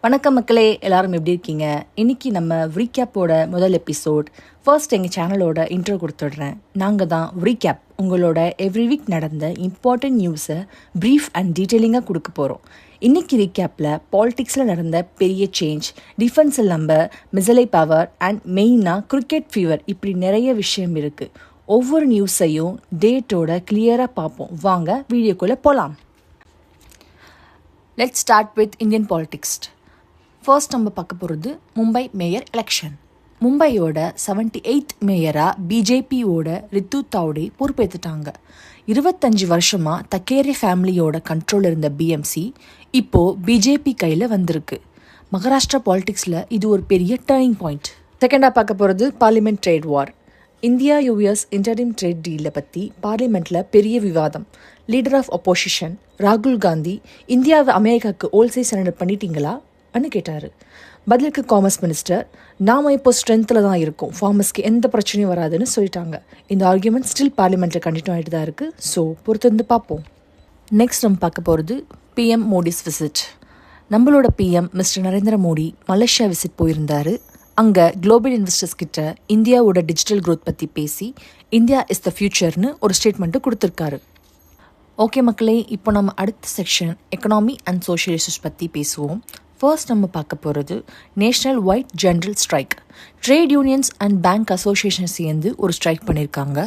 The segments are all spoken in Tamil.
வணக்கம் மக்களே, எல்லாரும் எப்படி இருக்கீங்க? இன்னைக்கு நம்ம ரீகேப்போட முதல் எபிசோட். ஃபர்ஸ்ட் எங்கள் சேனலோட இன்ட்ரோ கொடுத்துடுறேன். நாங்கள் தான் ரீகேப், உங்களோட எவ்ரி வீக் நடந்த இம்பார்ட்டன்ட் நியூஸை ப்ரீஃப் அண்ட் டீட்டெயிலிங்காக கொடுக்க போகிறோம். இன்னைக்கு ரீகேப்பில் பாலிடிக்ஸில் நடந்த பெரிய சேஞ்ச், டிஃபென்ஸில் நம்ம மிசலை பவர் அண்ட் மெயினாக கிரிக்கெட் ஃபீவர், இப்படி நிறைய விஷயம் இருக்குது. ஒவ்வொரு நியூஸையும் டேட்டோட கிளியராக பார்ப்போம். வாங்க வீடியோக்குள்ளே போகலாம். Let's start with Indian politics. First நம்ம பார்க்க போகிறது மும்பை மேயர் எலெக்ஷன். மும்பையோட 78th மேயராக பிஜேபியோட ரித்து தாவ்டே பொறுப்பேற்றுட்டாங்க. 25 வருஷமாக தக்கேரே ஃபேமிலியோட கண்ட்ரோல் இருந்த பிஎம்சி இப்போது பிஜேபி கையில் வந்திருக்கு. மகாராஷ்டிரா பாலிடிக்ஸில் இது ஒரு பெரிய டர்னிங் பாயிண்ட். செகண்டாக பார்க்க போகிறது parliament trade war. India US interim trade டீலை பற்றி பார்லிமெண்ட்டில் பெரிய விவாதம். லீடர் ஆஃப் அப்போசிஷன் ராகுல் காந்தி இந்தியாவை அமெரிக்காவுக்கு ஹோல்சேல் சரண்டர் பண்ணிட்டீங்களா அன்னு கேட்டார். பதிலுக்கு காமர்ஸ் மினிஸ்டர், நாம் இப்போ ஸ்ட்ரென்த்தில் தான் இருக்கோம், ஃபார்மர்ஸ்க்கு எந்த பிரச்சனையும் வராதுன்னு சொல்லிட்டாங்க. இந்த ஆர்கியூமெண்ட் ஸ்டில் பார்லிமெண்ட்டில் கண்டினியூ ஆகிட்டு தான் இருக்குது. ஸோ பொறுத்திருந்து பார்ப்போம். நெக்ஸ்ட் நம்ம பார்க்க போகிறது பிஎம் மோடிஸ் விசிட். நம்மளோட PM mister Narendra Modi Malaysia visit போயிருந்தார். அங்கே குளோபல் இன்வெஸ்டர்ஸ் கிட்ட இந்தியாவோட டிஜிட்டல் க்ரோத் பற்றி பேசி இந்தியா இஸ் த ஃபியூச்சர்னு ஒரு ஸ்டேட்மெண்ட்டு கொடுத்துருக்காரு. ஓகே மக்களே, இப்போ நம்ம அடுத்த section economy and social issues பற்றி பேசுவோம். ஃபர்ஸ்ட் நம்ம பார்க்க போகிறது national wide general strike. Trade unions and bank association சேர்ந்து ஒரு ஸ்ட்ரைக் பண்ணியிருக்காங்க.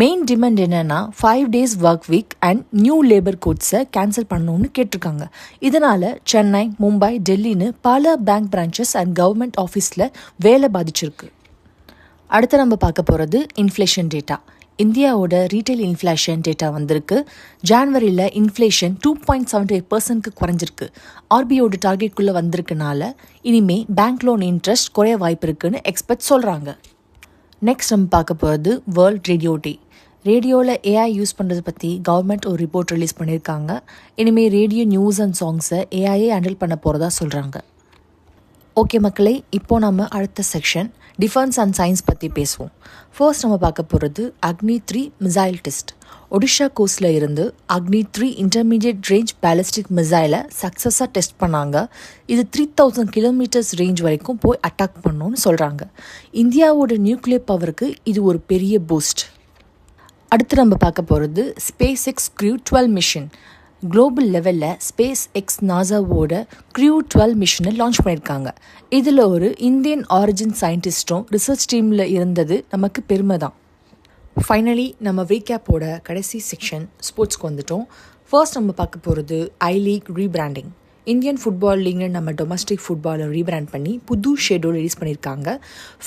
மெயின் டிமாண்ட் என்னென்னா 5 days work week and new labour கோட்ஸை கேன்சல் பண்ணணும்னு கேட்டிருக்காங்க. இதனால் சென்னை, மும்பை, டெல்லின்னு பல பேங்க் பிரான்ச்சஸ் அண்ட் கவர்மெண்ட் ஆஃபீஸில் வேலை பாதிச்சிருக்கு. அடுத்து நம்ம பார்க்க போகிறது இன்ஃப்ளேஷன் டேட்டா. இந்தியாவோட ரீட்டைல் இன்ஃப்ளேஷன் டேட்டா வந்திருக்கு. ஜான்வரியில் இன்ஃப்ளேஷன் 2.75% குறைஞ்சிருக்கு. ஆர்பிஐயோட டார்கெட்குள்ளே வந்திருக்கனால இனிமே பேங்க் லோன் இன்ட்ரெஸ்ட் குறைய வாய்ப்பு இருக்குன்னு எக்ஸ்பர்ட் சொல்கிறாங்க. நெக்ஸ்ட் நம்ம பார்க்க போகிறது வேர்ல்ட் ரேடியோ டே. ரேடியோவில் ஏஐ யூஸ் பண்ணுறதை பற்றி கவர்மெண்ட் ஒரு ரிப்போர்ட் ரிலீஸ் பண்ணியிருக்காங்க. இனிமேல் ரேடியோ நியூஸ் அண்ட் சாங்ஸை ஏஐயே ஹேண்டில் பண்ண போகிறதா சொல்கிறாங்க. ஓகே மக்களே, இப்போது நம்ம அடுத்த செக்ஷன் டிஃபென்ஸ் அண்ட் சயின்ஸ் பற்றி பேசுவோம். ஃபர்ஸ்ட் நம்ம பார்க்க போகிறது அக்னி-3 மிசைல் டெஸ்ட். ஒடிஷா கோஸ்டில் இருந்து அக்னி-3 இன்டர்மீடியட் ரேஞ்ச் பேலிஸ்டிக் மிசைலை சக்ஸஸாக டெஸ்ட் பண்ணாங்க. இது 3000 கிலோமீட்டர்ஸ் ரேஞ்ச் வரைக்கும் போய் அட்டாக் பண்ணணும்னு சொல்கிறாங்க. இந்தியாவோட நியூக்ளியர் பவருக்கு இது ஒரு பெரிய பூஸ்ட். அடுத்து நம்ம பார்க்க போகிறது space X crew 12 mission. Global லெவலில் ஸ்பேஸ் எக்ஸ் நாசாவோட க்ரூ 12 மிஷனை லான்ச் பண்ணியிருக்காங்க. இதில் ஒரு இந்தியன் ஆரிஜின் சயின்டிஸ்ட்டும் ரிசர்ச் டீமில் இருந்தது நமக்கு பெருமை தான். ஃபைனலி நம்ம ரீகேப்போட கடைசி செக்ஷன் ஸ்போர்ட்ஸ்க்கு வந்துட்டோம். ஃபர்ஸ்ட் நம்ம பார்க்க போகிறது I League rebranding. Indian football லீக்னு நம்ம டொமஸ்டிக் ஃபுட்பாலை ரீபிராண்ட் பண்ணி புது ஷெட்யூல் ரிலீஸ் பண்ணியிருக்காங்க.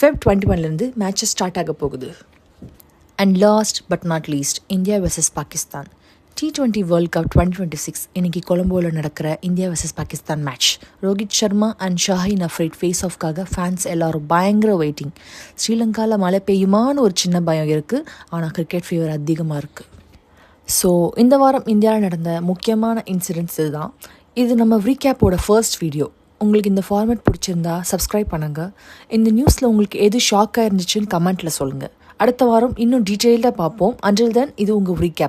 Feb 21 மேட்சஸ் ஸ்டார்ட் ஆக போகுது. And last but not least, India vs Pakistan. T20 world cup 2026 இன்னைக்கு கொலம்போவில் நடக்கிற India versus Pakistan match. Rohit Sharma and Shaheen Afridi face ஆஃப்காக ஃபேன்ஸ் எல்லாரும் பயங்கர வெயிட்டிங். ஸ்ரீலங்காவில் மழை பெய்யுமான்னு ஒரு சின்ன பயம் இருக்குது, ஆனால் கிரிக்கெட் ஃபீவர் அதிகமாக இருக்குது. ஸோ இந்த வாரம் இந்தியாவில் நடந்த முக்கியமான இன்சிடென்ட்ஸ் இதுதான். இது நம்ம ரீகேப்போட ஃபர்ஸ்ட் வீடியோ. உங்களுக்கு இந்த ஃபார்மேட் பிடிச்சிருந்தா சப்ஸ்கிரைப் பண்ணுங்கள். இந்த நியூஸில் உங்களுக்கு எது ஷாக்காக இருந்துச்சுன்னு கமெண்ட்டில் சொல்லுங்கள். அடுத்த வாரம் இன்னும் டீட்டெயில்டாக பார்ப்போம். அண்டில் தென், இது உங்கள் ரீகேப்.